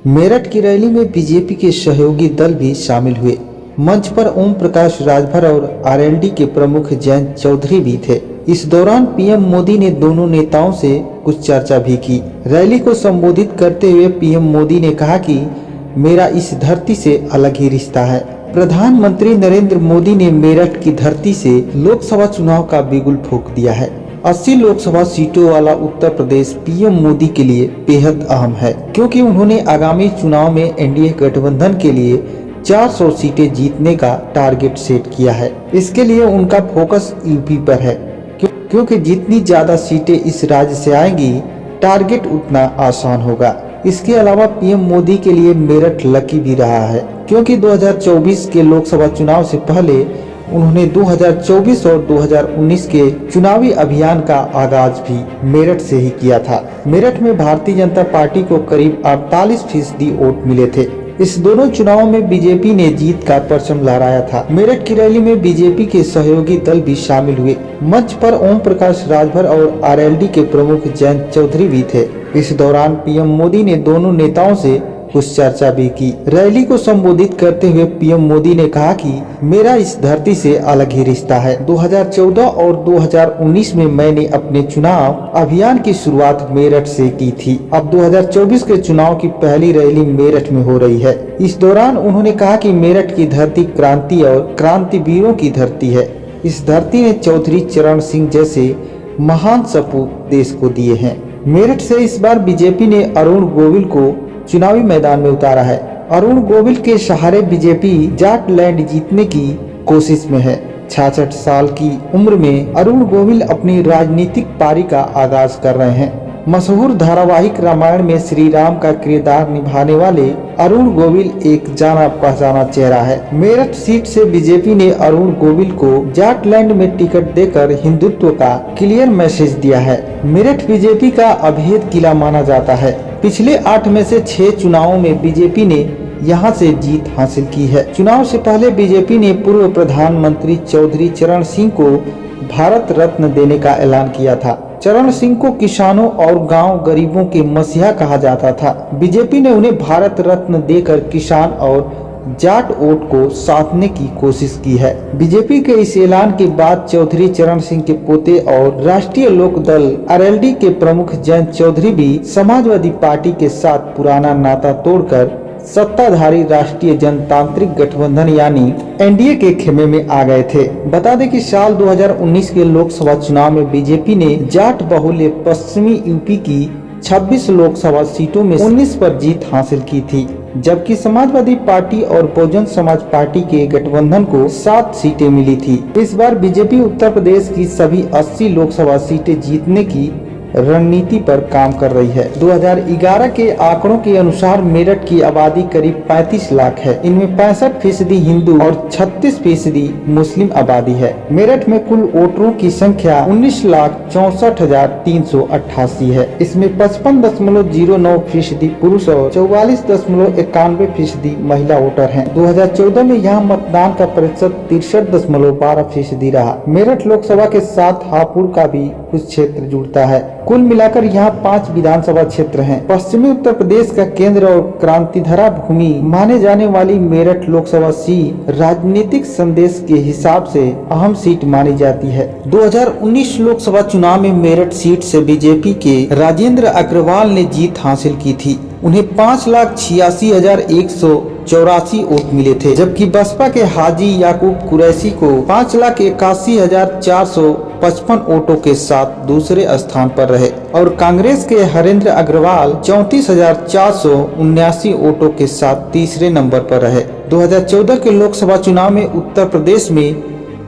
मेरठ की रैली में बीजेपी के सहयोगी दल भी शामिल हुए। मंच पर ओम प्रकाश राजभर और आरएलडी के प्रमुख जयंत चौधरी भी थे। इस दौरान पीएम मोदी ने दोनों नेताओं से कुछ चर्चा भी की। रैली को संबोधित करते हुए पीएम मोदी ने कहा कि मेरा इस धरती से अलग ही रिश्ता है। प्रधानमंत्री नरेंद्र मोदी ने मेरठ की धरती से लोकसभा चुनाव का बिगुल फूंक दिया है। 80 लोकसभा सीटों वाला उत्तर प्रदेश पीएम मोदी के लिए बेहद अहम है, क्योंकि उन्होंने आगामी चुनाव में एनडीए गठबंधन के लिए 400 सीटें जीतने का टारगेट सेट किया है। इसके लिए उनका फोकस यूपी पर है, क्योंकि जितनी ज्यादा सीटें इस राज्य से आएंगी, टारगेट उतना आसान होगा। इसके अलावा पीएम मोदी के लिए मेरठ लकी भी रहा है, क्योंकि 2024 के लोकसभा चुनाव से पहले उन्होंने 2024 और 2019 के चुनावी अभियान का आगाज भी मेरठ से ही किया था। मेरठ में भारतीय जनता पार्टी को करीब 48% वोट मिले थे। इस दोनों चुनावों में बीजेपी ने जीत का परचम लहराया था। मेरठ की रैली में बीजेपी के सहयोगी दल भी शामिल हुए। मंच पर ओम प्रकाश राजभर और आरएलडी के प्रमुख जयंत चौधरी भी थे। इस दौरान पीएम मोदी ने दोनों नेताओं से कुछ चर्चा भी की। रैली को संबोधित करते हुए पीएम मोदी ने कहा कि मेरा इस धरती से अलग ही रिश्ता है। 2014 और 2019 में मैंने अपने चुनाव अभियान की शुरुआत मेरठ से की थी। अब 2024 के चुनाव की पहली रैली मेरठ में हो रही है। इस दौरान उन्होंने कहा कि मेरठ की धरती क्रांति और क्रांतिवीरों की धरती है। इस धरती ने चौधरी चरण सिंह जैसे महान सपूत देश को दिए हैं। मेरठ से इस बार बीजेपी ने अरुण गोविल को चुनावी मैदान में उतारा है। अरुण गोविल के सहारे बीजेपी जाट लैंड जीतने की कोशिश में है। 66 साल की उम्र में अरुण गोविल अपनी राजनीतिक पारी का आगाज कर रहे हैं। मशहूर धारावाहिक रामायण में श्री राम का किरदार निभाने वाले अरुण गोविल एक जाना पहचाना चेहरा है। मेरठ सीट से बीजेपी ने अरुण गोविल को जाटलैंड में टिकट देकर हिंदुत्व का क्लियर मैसेज दिया है। मेरठ बीजेपी का अभेद किला माना जाता है। पिछले 8 में से 6 चुनावों में बीजेपी ने यहां से जीत हासिल की है। चुनाव से पहले बीजेपी ने पूर्व प्रधानमंत्री चौधरी चरण सिंह को भारत रत्न देने का ऐलान किया था। चरण सिंह को किसानों और गांव गरीबों के मसीहा कहा जाता था। बीजेपी ने उन्हें भारत रत्न देकर किसान और जाट वोट को साधने की कोशिश की है। बीजेपी के इस ऐलान के बाद चौधरी चरण सिंह के पोते और राष्ट्रीय लोक दल आरएलडी के प्रमुख जयंत चौधरी भी समाजवादी पार्टी के साथ पुराना नाता तोड़कर सत्ताधारी राष्ट्रीय जनतांत्रिक गठबंधन यानी एनडीए के खेमे में आ गए थे। बता दें कि साल 2019 के लोकसभा चुनाव में बीजेपी ने जाट बहुल्य पश्चिमी यूपी की 26 लोकसभा सीटों में 19 पर जीत हासिल की थी, जबकि समाजवादी पार्टी और बहुजन समाज पार्टी के गठबंधन को 7 सीटें मिली थी। इस बार बीजेपी उत्तर प्रदेश की सभी 80 लोकसभा सीटें जीतने की रणनीति पर काम कर रही है। 2011 के आंकड़ों के अनुसार मेरठ की आबादी करीब 35 लाख है। इनमें 65% हिंदू और 36% मुस्लिम आबादी है। मेरठ में कुल वोटरों की संख्या 19,64,388 है। इसमें 55.09% पुरुष और 44.91% महिला वोटर हैं। 2014 में यहाँ मतदान का प्रतिशत 63.12% रहा। मेरठ लोकसभा के साथ हापुड़ का भी कुछ क्षेत्र जुड़ता है। कुल मिलाकर यहाँ 5 विधानसभा क्षेत्र हैं। पश्चिमी उत्तर प्रदेश का केंद्र और क्रांतिधरा भूमि माने जाने वाली मेरठ लोकसभा सीट राजनीतिक संदेश के हिसाब से अहम सीट मानी जाती है। 2019 लोकसभा चुनाव में मेरठ सीट से बीजेपी के राजेंद्र अग्रवाल ने जीत हासिल की थी। उन्हें 5,86,184 वोट मिले थे, जबकि बसपा के हाजी याकूब कुरैशी को 5,81,455 वोटों के साथ दूसरे स्थान पर रहे और कांग्रेस के हरेंद्र अग्रवाल 34,479 वोटों के साथ तीसरे नंबर पर रहे। 2014 के लोकसभा चुनाव में उत्तर प्रदेश में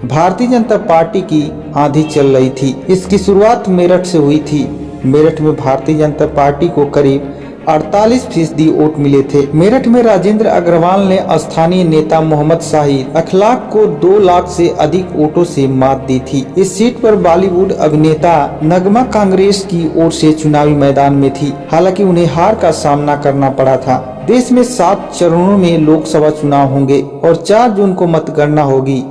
भारतीय जनता पार्टी की आंधी चल रही थी। इसकी शुरुआत मेरठ से हुई थी। मेरठ में भारतीय जनता पार्टी को करीब 48% वोट मिले थे। मेरठ में राजेंद्र अग्रवाल ने स्थानीय नेता मोहम्मद शाहिद अखलाक को 2 लाख से अधिक वोटों से मात दी थी। इस सीट पर बॉलीवुड अभिनेता नगमा कांग्रेस की ओर से चुनावी मैदान में थी। हालांकि उन्हें हार का सामना करना पड़ा था। देश में 7 चरणों में लोकसभा चुनाव होंगे और 4 जून को मतगणना होगी।